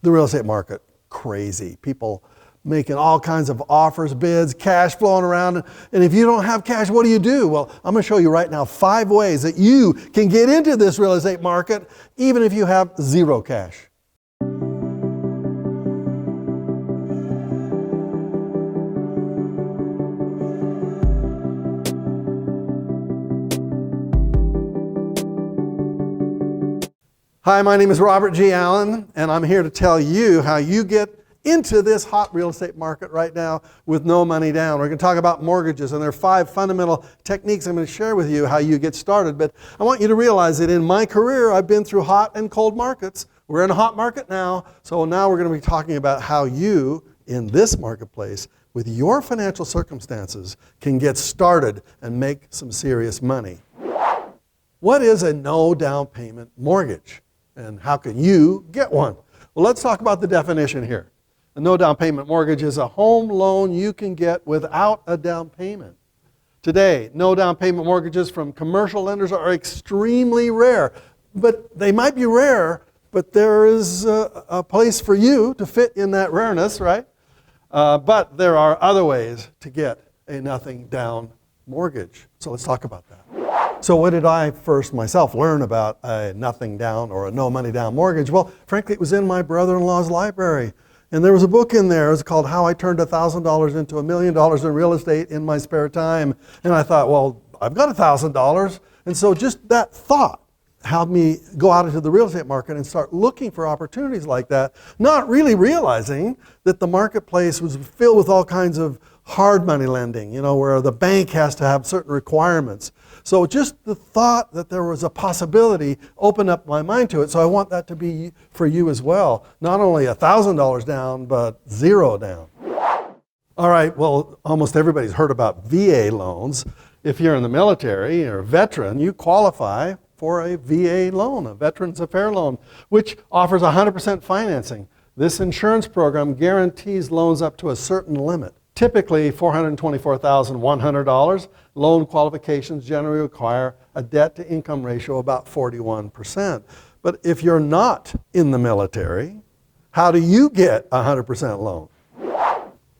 the real estate market crazy. People making all kinds of offers, bids, cash flowing around. And if you don't have cash, what do? Well, I'm going to show you right now 5 ways that you can get into this real estate market even if you have zero cash. Hi, my name is Robert G. Allen, and I'm here to tell you how you get into this hot real estate market right now with no money down. We're going to talk about mortgages, and there are 5 fundamental techniques I'm going to share with you how you get started. But I want you to realize that in my career, I've been through hot and cold markets. We're in a hot market now, so now we're going to be talking about how you, in this marketplace, with your financial circumstances, can get started and make some serious money. What is a no down payment mortgage? And how can you get one? Well, let's talk about the definition here. A no down payment mortgage is a home loan you can get without a down payment. Today, no down payment mortgages from commercial lenders are extremely rare. But they might be rare, but there is a place for you to fit in that rareness, right? But there are other ways to get a nothing down mortgage. So let's talk about that. So what did I first myself learn about a nothing down or a no money down mortgage? Well, frankly, it was in my brother-in-law's library. And there was a book in there. It was called How I Turned $1,000 into $1 Million in Real Estate in My Spare Time. And I thought, well, I've got $1,000. And so just that thought helped me go out into the real estate market and start looking for opportunities like that, not really realizing that the marketplace was filled with all kinds of hard money lending, where the bank has to have certain requirements. So just the thought that there was a possibility opened up my mind to it. So I want that to be for you as well. Not only $1,000 down, but 0 down. All right, well, almost everybody's heard about VA loans. If you're in the military or a veteran, you qualify for a VA loan, a Veterans Affairs loan, which offers 100% financing. This insurance program guarantees loans up to a certain limit. Typically $424,100. Loan qualifications generally require a debt-to-income ratio of about 41%. But if you're not in the military, how do you get a 100% loan?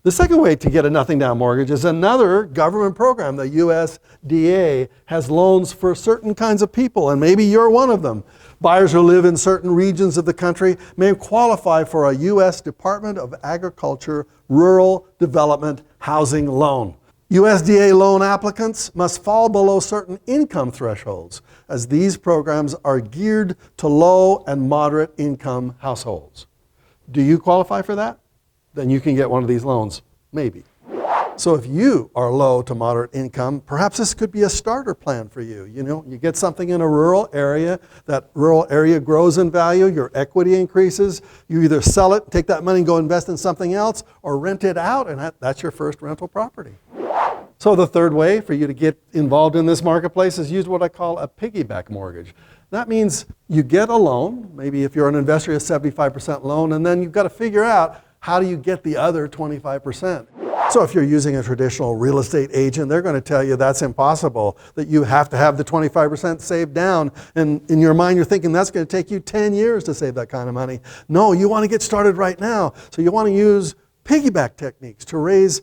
The second way to get a nothing down mortgage is another government program. The USDA has loans for certain kinds of people, and maybe you're one of them. Buyers who live in certain regions of the country may qualify for a U.S. Department of Agriculture Rural Development Housing Loan. USDA loan applicants must fall below certain income thresholds, as these programs are geared to low and moderate income households. Do you qualify for that? Then you can get one of these loans, maybe. So if you are low to moderate income, perhaps this could be a starter plan for you. You get something in a rural area, that rural area grows in value, your equity increases, you either sell it, take that money and go invest in something else, or rent it out, and that's your first rental property. So the third way for you to get involved in this marketplace is use what I call a piggyback mortgage. That means you get a loan, maybe if you're an investor, a 75% loan, and then you've got to figure out how do you get the other 25%. So if you're using a traditional real estate agent, they're going to tell you that's impossible, that you have to have the 25% saved down. And in your mind, you're thinking that's going to take you 10 years to save that kind of money. No, you want to get started right now. So you want to use piggyback techniques to raise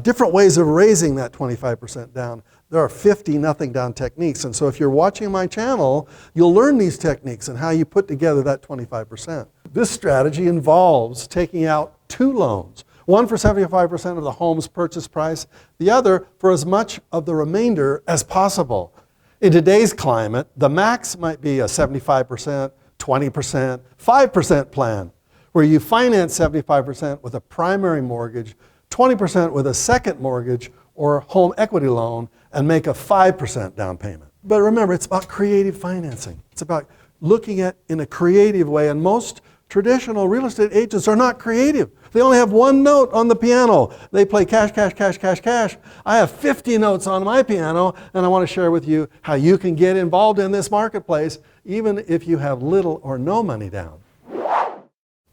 different ways of raising that 25% down. There are 50 nothing down techniques. And so if you're watching my channel, you'll learn these techniques and how you put together that 25%. This strategy involves taking out 2 loans. One for 75% of the home's purchase price, the other for as much of the remainder as possible. In today's climate, the max might be a 75%, 20%, 5% plan, where you finance 75% with a primary mortgage, 20% with a second mortgage or home equity loan, and make a 5% down payment. But remember, it's about creative financing. It's about looking at in a creative way, and most traditional real estate agents are not creative. They only have 1 note on the piano. They play cash, cash, cash, cash, cash. I have 50 notes on my piano, and I want to share with you how you can get involved in this marketplace, even if you have little or no money down.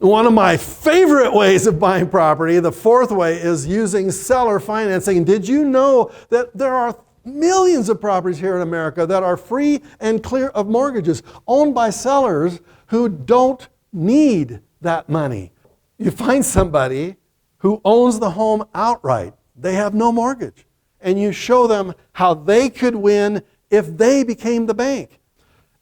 One of my favorite ways of buying property, the fourth way, is using seller financing. Did you know that there are millions of properties here in America that are free and clear of mortgages, owned by sellers who don't need that money. You find somebody who owns the home outright. They have no mortgage. And you show them how they could win if they became the bank.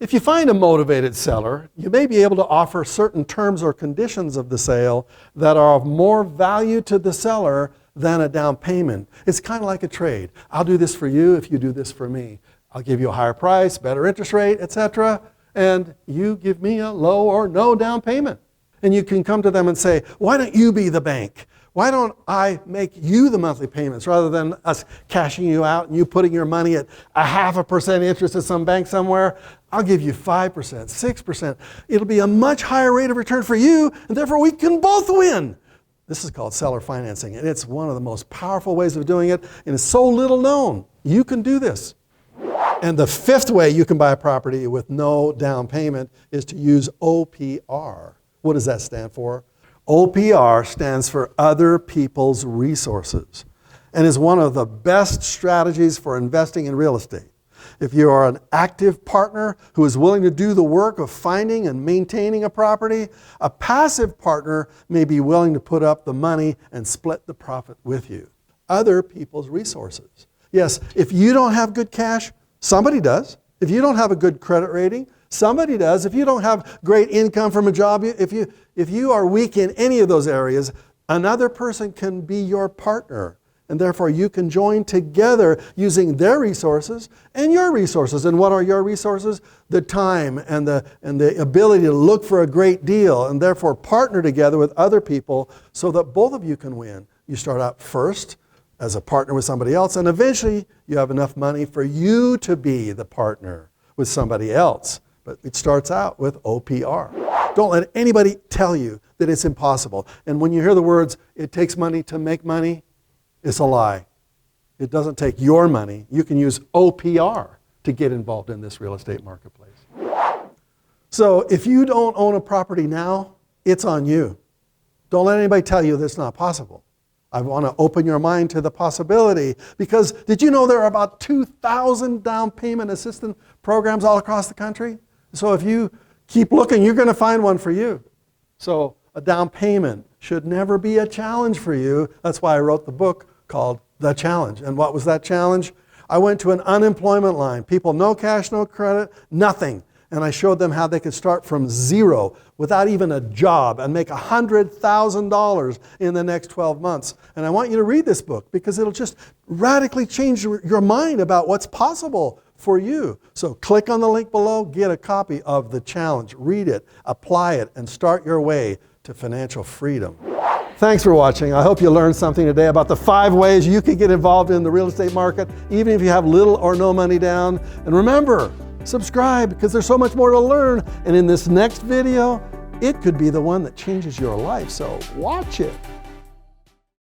If you find a motivated seller, you may be able to offer certain terms or conditions of the sale that are of more value to the seller than a down payment. It's kind of like a trade. I'll do this for you if you do this for me. I'll give you a higher price, better interest rate, etc. And you give me a low or no down payment. And you can come to them and say, why don't you be the bank? Why don't I make you the monthly payments rather than us cashing you out and you putting your money at 0.5% interest at some bank somewhere? I'll give you 5%, 6%. It'll be a much higher rate of return for you, and therefore we can both win. This is called seller financing, and it's one of the most powerful ways of doing it, and it's so little known. You can do this. And the fifth way you can buy a property with no down payment is to use OPR. What does that stand for? OPR stands for Other People's Resources and is one of the best strategies for investing in real estate. If you are an active partner who is willing to do the work of finding and maintaining a property, a passive partner may be willing to put up the money and split the profit with you. Other people's resources. Yes, if you don't have good cash, somebody does. If you don't have a good credit rating, somebody does. If you don't have great income from a job, if you are weak in any of those areas, another person can be your partner. And therefore you can join together using their resources and your resources. And what are your resources? The time and the ability to look for a great deal, and therefore partner together with other people so that both of you can win. You start out first as a partner with somebody else, and eventually you have enough money for you to be the partner with somebody else. But it starts out with OPR. Don't let anybody tell you that it's impossible. And when you hear the words, it takes money to make money, it's a lie. It doesn't take your money. You can use OPR to get involved in this real estate marketplace. So if you don't own a property now, it's on you. Don't let anybody tell you that it's not possible. I want to open your mind to the possibility, because did you know there are about 2,000 down payment assistance programs all across the country? So if you keep looking, you're going to find one for you. So a down payment should never be a challenge for you. That's why I wrote the book called The Challenge. And what was that challenge? I went to an unemployment line. People, no cash, no credit, nothing. And I showed them how they could start from zero without even a job and make $100,000 in the next 12 months. And I want you to read this book because it'll just radically change your mind about what's possible for you. So click on the link below, get a copy of The Challenge, read it, apply it, and start your way to financial freedom. Thanks for watching. I hope you learned something today about the 5 ways you can get involved in the real estate market, even if you have little or no money down. And remember, subscribe, because there's so much more to learn. And in this next video, it could be the one that changes your life. So watch it.